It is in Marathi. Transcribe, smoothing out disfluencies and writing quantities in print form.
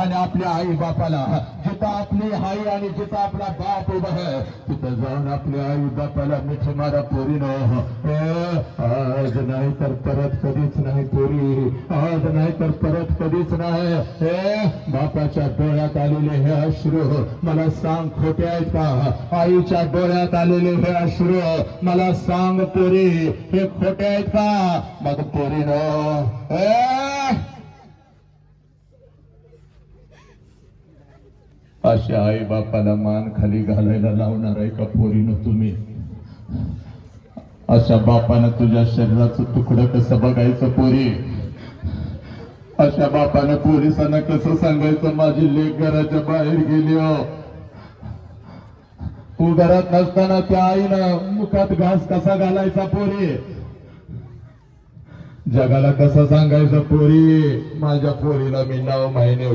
आणि आपल्या आई बापाला, जिथं आपली आई आणि जिथं आपला बाप उभा आहे तिथं जाऊन आपल्या आई बापाला मिठ मारा पोरीनो. आज नाही तर परत कधीच नाही पोरी, आज नाही तर परत कधीच नाही. बापाच्या डोळ्यात आलेले हे अश्रू मला सांग खोटे आहेत का? आईच्या डोळ्यात आलेले हे अश्रू मला सांग पोरी हे खोटे आहेत का? मग पोरीनो अशा आई बापाला मान खाली घालायला लावणार आहे का पोरीनं तुम्ही? अशा बापानं तुझ्या शरीराचं तुकडं कसं बघायचं पोरी? अशा बापानं पोलिसांना कसं सांगायचं माझी लेक घराच्या बाहेर गेली हो? तू घरात नसताना त्या आईनं मुखात घास कसा घालायचा पोरी? जगाला कसं सांगायचं पोरी माझ्या पोरीला मी 9 महिने